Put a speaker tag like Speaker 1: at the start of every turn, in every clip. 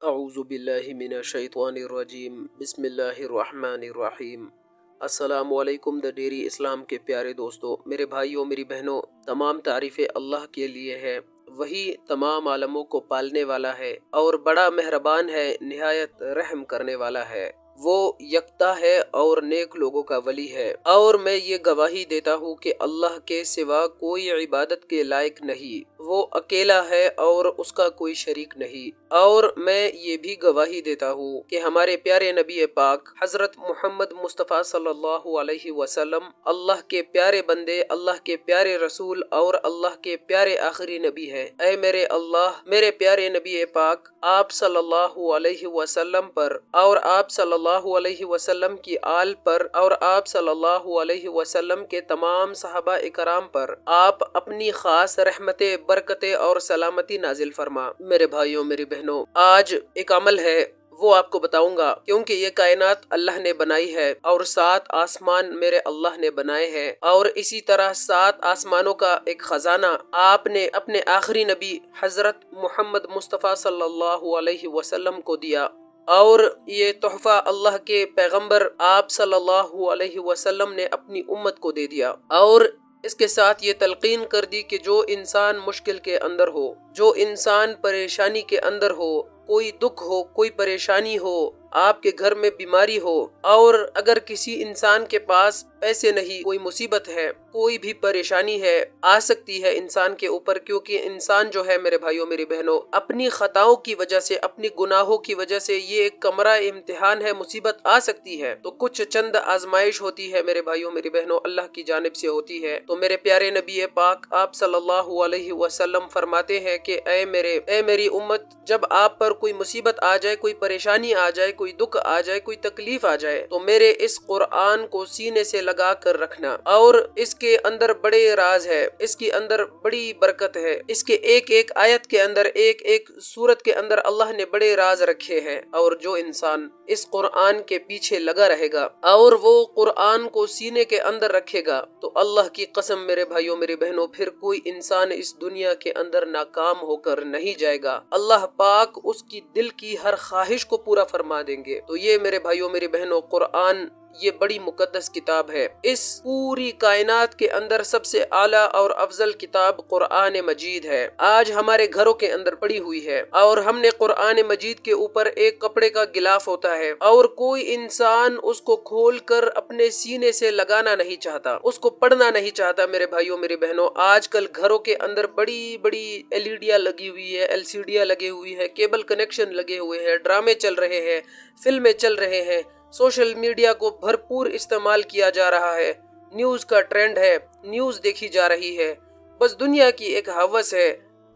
Speaker 1: اعوذ باللہ من الشیطان الرجیم بسم اللہ الرحمن الرحیم۔ السلام علیکم دا ڈیری اسلام کے پیارے دوستو، میرے بھائیوں میری بہنوں، تمام تعریفیں اللہ کے لیے ہے۔ وہی تمام عالموں کو پالنے والا ہے اور بڑا مہربان ہے، نہایت رحم کرنے والا ہے۔ وہ یکتا ہے اور نیک لوگوں کا ولی ہے، اور میں یہ گواہی دیتا ہوں کہ اللہ کے سوا کوئی عبادت کے لائق نہیں، وہ اکیلا ہے اور اس کا کوئی شریک نہیں۔ اور میں یہ بھی گواہی دیتا ہوں کہ ہمارے پیارے نبی پاک حضرت محمد مصطفیٰ صلی اللہ علیہ وسلم اللہ کے پیارے بندے، اللہ کے پیارے رسول اور اللہ کے پیارے آخری نبی ہے۔ اے میرے اللہ، میرے پیارے نبی پاک آپ صلی اللہ علیہ وسلم پر اور آپ صلی اللہ علیہ وسلم کی آل پر اور آپ صلی اللہ علیہ وسلم کے تمام صحابہ اکرام پر آپ اپنی خاص رحمتیں، برکتیں اور سلامتی نازل فرما۔ میرے بھائیوں میری بہنوں، آج ایک عمل ہے، وہ آپ کو بتاؤں گا، کیونکہ یہ کائنات اللہ نے بنائی ہے اور 7 آسمان میرے اللہ نے بنائے ہیں، اور اسی طرح 7 آسمانوں کا ایک خزانہ آپ نے اپنے آخری نبی حضرت محمد مصطفیٰ صلی اللہ علیہ وسلم کو دیا، اور یہ تحفہ اللہ کے پیغمبر آپ صلی اللہ علیہ وسلم نے اپنی امت کو دے دیا، اور اس کے ساتھ یہ تلقین کر دی کہ جو انسان مشکل کے اندر ہو، جو انسان پریشانی کے اندر ہو، کوئی دکھ ہو، کوئی پریشانی ہو، آپ کے گھر میں بیماری ہو، اور اگر کسی انسان کے پاس پیسے نہیں، کوئی مصیبت ہے، کوئی بھی پریشانی ہے، آ سکتی ہے انسان کے اوپر، کیونکہ انسان جو ہے میرے بھائیوں میری بہنوں، اپنی خطاؤں کی وجہ سے، اپنی گناہوں کی وجہ سے یہ ایک کمرہ امتحان ہے، مصیبت آ سکتی ہے، تو کچھ چند آزمائش ہوتی ہے میرے بھائیوں میری بہنوں، اللہ کی جانب سے ہوتی ہے۔ تو میرے پیارے نبی پاک آپ صلی اللہ علیہ وسلم فرماتے ہیں کہ اے میری امت، جب آپ پر کوئی مصیبت آ جائے، کوئی پریشانی آ جائے، کوئی دکھ آ جائے، کوئی تکلیف آ جائے، تو میرے اس قرآن کو سینے سے لگا کر رکھنا، اور اس کے اندر بڑے راز ہے، اس کے اندر بڑی برکت ہے، اس کے ایک ایک آیت کے اندر، ایک ایک سورت کے اندر اللہ نے بڑے راز رکھے ہیں، اور جو انسان اس قرآن کے پیچھے لگا رہے گا اور وہ قرآن کو سینے کے اندر رکھے گا، تو اللہ کی قسم میرے بھائیوں میری بہنوں، پھر کوئی انسان اس دنیا کے اندر ناکام ہو کر نہیں جائے گا، اللہ پاک اس کی دل کی ہر خواہش کو پورا فرما دیں گے۔ تو یہ میرے بھائیوں میری بہنوں، قرآن یہ بڑی مقدس کتاب ہے، اس پوری کائنات کے اندر سب سے اعلیٰ اور افضل کتاب قرآن مجید ہے، آج ہمارے گھروں کے اندر پڑی ہوئی ہے، اور ہم نے قرآن مجید کے اوپر ایک کپڑے کا غلاف ہوتا ہے، اور کوئی انسان اس کو کھول کر اپنے سینے سے لگانا نہیں چاہتا، اس کو پڑھنا نہیں چاہتا۔ میرے بھائیوں میری بہنوں، آج کل گھروں کے اندر بڑی بڑی LED لگی ہوئی ہے، LCD لگے ہوئی ہے، کیبل کنیکشن لگے ہوئے ہیں، ڈرامے چل رہے ہیں، فلمیں چل رہے ہیں، سوشل میڈیا کو بھرپور استعمال کیا جا رہا ہے، نیوز کا ٹرینڈ ہے، نیوز دیکھی جا رہی ہے، بس دنیا کی ایک ہوس ہے،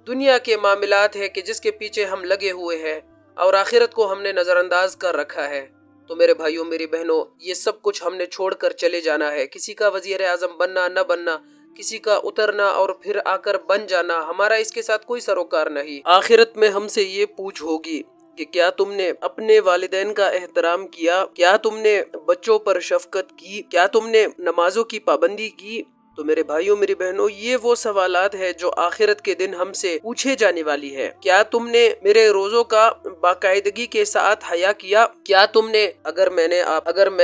Speaker 1: دنیا کے معاملات ہے کہ جس کے پیچھے ہم لگے ہوئے ہیں، اور آخرت کو ہم نے نظر انداز کر رکھا ہے۔ تو میرے بھائیوں میری بہنوں، یہ سب کچھ ہم نے چھوڑ کر چلے جانا ہے، کسی کا وزیر اعظم بننا نہ بننا، کسی کا اترنا اور پھر آ کر بن جانا، ہمارا اس کے ساتھ کوئی سروکار نہیں۔ آخرت میں ہم سے یہ پوچھ ہوگی کہ کیا تم نے اپنے والدین کا احترام کیا؟ کیا تم نے بچوں پر شفقت کی؟ کیا تم نے نمازوں کی پابندی کی؟ تو میرے بھائیوں میری بہنوں، یہ وہ سوالات ہیں جو آخرت کے دن ہم سے پوچھے جانے والی ہے۔ کیا تم نے میرے روزوں کا باقاعدگی کے ساتھ حیا کیا؟ کیا تم نے اگر میں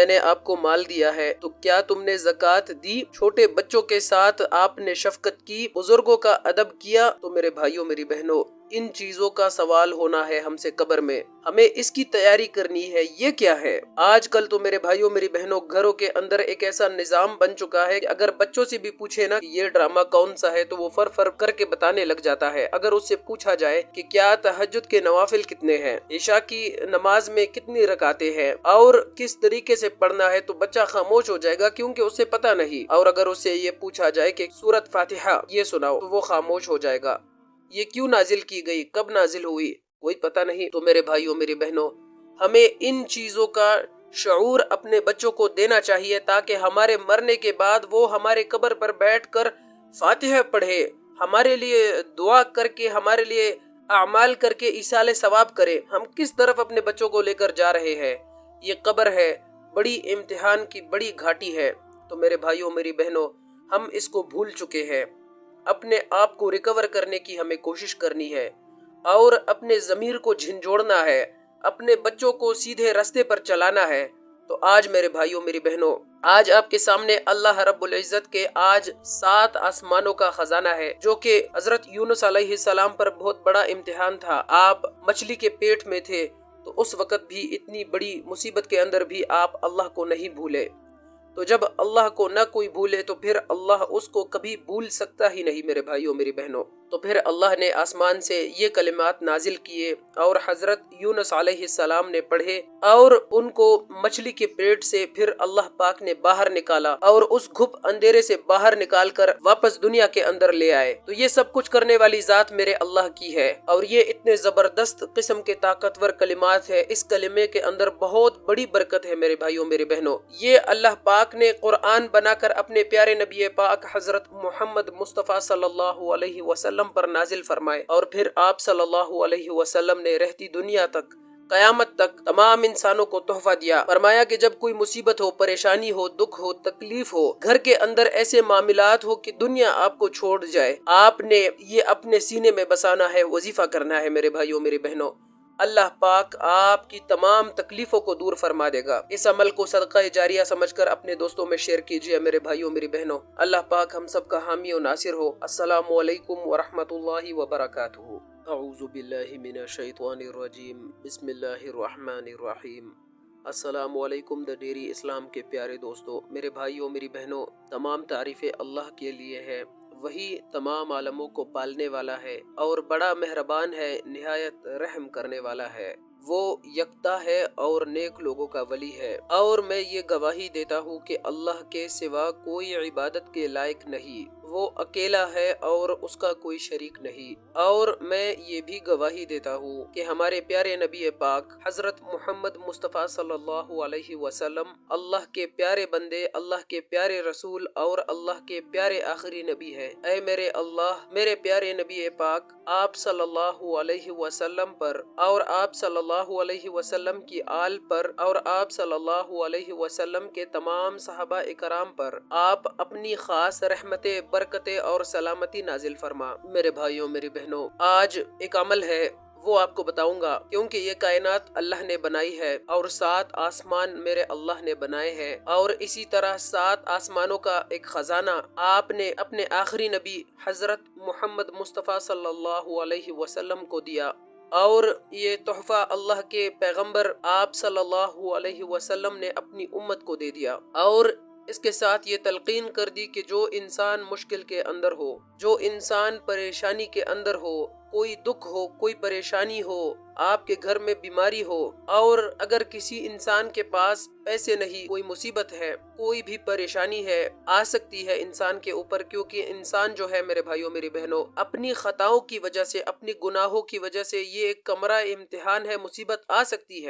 Speaker 1: نے آپ کو مال دیا ہے تو کیا تم نے زکوٰۃ دی؟ چھوٹے بچوں کے ساتھ آپ نے شفقت کی؟ بزرگوں کا ادب کیا؟ تو میرے بھائیوں میری بہنوں، ان چیزوں کا سوال ہونا ہے ہم سے قبر میں، ہمیں اس کی تیاری کرنی ہے۔ یہ کیا ہے؟ آج کل تو میرے بھائیوں میری بہنوں، گھروں کے اندر ایک ایسا نظام بن چکا ہے کہ اگر بچوں سے بھی پوچھے نا کہ یہ ڈرامہ کون سا ہے تو وہ فر کر کے بتانے لگ جاتا ہے۔ اگر اس سے پوچھا جائے کہ کیا تہجد کے نوافل کتنے ہیں، عشاء کی نماز میں کتنی رکعتیں ہیں اور کس طریقے سے پڑھنا ہے، تو بچہ خاموش ہو جائے گا، کیونکہ اسے پتہ نہیں۔ اور اگر اس سے یہ پوچھا جائے کہ سورۃ فاتحہ یہ سناؤ، تو وہ خاموش ہو جائے گا۔ یہ کیوں نازل کی گئی، کب نازل ہوئی، کوئی پتہ نہیں۔ تو میرے بھائیوں میری بہنوں، ہمیں ان چیزوں کا شعور اپنے بچوں کو دینا چاہیے، تاکہ ہمارے مرنے کے بعد وہ ہمارے قبر پر بیٹھ کر فاتحہ پڑھے، ہمارے لیے دعا کر کے، ہمارے لیے اعمال کر کے ایصال ثواب کرے۔ ہم کس طرف اپنے بچوں کو لے کر جا رہے ہیں؟ یہ قبر ہے، بڑی امتحان کی بڑی گھاٹی ہے۔ تو میرے بھائیوں میری بہنوں، ہم اس کو بھول چکے ہیں۔ اپنے آپ کو ریکور کرنے کی ہمیں کوشش کرنی ہے، اور اپنے ضمیر کو جھنجھوڑنا ہے، اپنے بچوں کو سیدھے راستے پر چلانا ہے تو آج میرے بھائیوں میری بہنوں، آج آپ کے سامنے اللہ رب العزت کے آج 7 آسمانوں کا خزانہ ہے، جو کہ حضرت یونس علیہ السلام پر بہت بڑا امتحان تھا۔ آپ مچھلی کے پیٹ میں تھے تو اس وقت بھی اتنی بڑی مصیبت کے اندر بھی آپ اللہ کو نہیں بھولے۔ تو جب اللہ کو نہ کوئی بھولے تو پھر اللہ اس کو کبھی بھول سکتا ہی نہیں میرے بھائیوں میری بہنوں۔ تو پھر اللہ نے آسمان سے یہ کلمات نازل کیے اور حضرت یونس علیہ السلام نے پڑھے اور ان کو مچھلی کے پیٹ سے پھر اللہ پاک نے باہر نکالا اور اس گھپ اندھیرے سے باہر نکال کر واپس دنیا کے اندر لے آئے۔ تو یہ سب کچھ کرنے والی ذات میرے اللہ کی ہے اور یہ اتنے زبردست قسم کے طاقتور کلمات ہے۔ اس کلمے کے اندر بہت بڑی برکت ہے میرے بھائیوں میرے بہنوں۔ یہ اللہ پاک نے قرآن بنا کر اپنے پیارے نبی پاک حضرت محمد مصطفیٰ صلی اللہ علیہ وسلم پر نازل فرمائے اور پھر آپ صلی اللہ علیہ وسلم نے رہتی دنیا تک قیامت تک تمام انسانوں کو تحفہ دیا۔ فرمایا کہ جب کوئی مصیبت ہو، پریشانی ہو، دکھ ہو، تکلیف ہو، گھر کے اندر ایسے معاملات ہو کہ دنیا آپ کو چھوڑ جائے، آپ نے یہ اپنے سینے میں بسانا ہے، وظیفہ کرنا ہے میرے بھائیوں میری بہنوں۔ اللہ پاک آپ کی تمام تکلیفوں کو دور فرما دے گا۔ اس عمل کو صدقہ جاریہ سمجھ کر اپنے دوستوں میں شیئر کیجیے میرے بھائیوں میری بہنوں۔ اللہ پاک ہم سب کا حامی و ناصر ہو۔ السلام علیکم ورحمۃ اللہ وبرکاتہ۔ اعوذ باللہ من الشیطان الرجیم، بسم اللہ الرحمن الرحیم۔ السلام علیکم دا ڈیری اسلام کے پیارے دوستو، میرے بھائیوں میری بہنوں، تمام تعریفیں اللہ کے لیے ہے۔ وہی تمام عالموں کو پالنے والا ہے اور بڑا مہربان ہے، نہایت رحم کرنے والا ہے۔ وہ یکتا ہے اور نیک لوگوں کا ولی ہے، اور میں یہ گواہی دیتا ہوں کہ اللہ کے سوا کوئی عبادت کے لائق نہیں، وہ اکیلا ہے اور اس کا کوئی شریک نہیں۔ اور میں یہ بھی گواہی دیتا ہوں کہ ہمارے پیارے نبی پاک حضرت محمد مصطفیٰ صلی اللہ علیہ وسلم اللہ کے پیارے بندے، اللہ کے پیارے رسول اور اللہ کے پیارے آخری نبی ہے۔ اے میرے اللہ، میرے پیارے نبی پاک آپ صلی اللہ علیہ وسلم پر اور آپ صلی اللہ علیہ وسلم کی آل پر اور آپ صلی اللہ علیہ وسلم کے تمام صحابہ اکرام پر آپ اپنی خاص رحمتیں، برکتیں اور سلامتی نازل فرما۔ میرے بھائیوں میری بہنوں، آج ایک عمل ہے وہ آپ کو بتاؤں گا، کیونکہ یہ کائنات اللہ نے بنائی ہے اور 7 آسمان میرے اللہ نے بنائے ہیں، اور اسی طرح 7 آسمانوں کا ایک خزانہ آپ نے اپنے آخری نبی حضرت محمد مصطفیٰ صلی اللہ علیہ وسلم کو دیا، اور یہ تحفہ اللہ کے پیغمبر آپ صلی اللہ علیہ وسلم نے اپنی امت کو دے دیا، اور اس کے ساتھ یہ تلقین کر دی کہ جو انسان مشکل کے اندر ہو، جو انسان پریشانی کے اندر ہو، کوئی دکھ ہو، کوئی پریشانی ہو، آپ کے گھر میں بیماری ہو، اور اگر کسی انسان کے پاس پیسے نہیں، کوئی مصیبت ہے، کوئی بھی پریشانی ہے، آ سکتی ہے انسان کے اوپر، کیونکہ انسان جو ہے میرے بھائیوں میری بہنوں اپنی خطاؤں کی وجہ سے، اپنی گناہوں کی وجہ سے یہ ایک کمرہ امتحان ہے، مصیبت آ سکتی ہے۔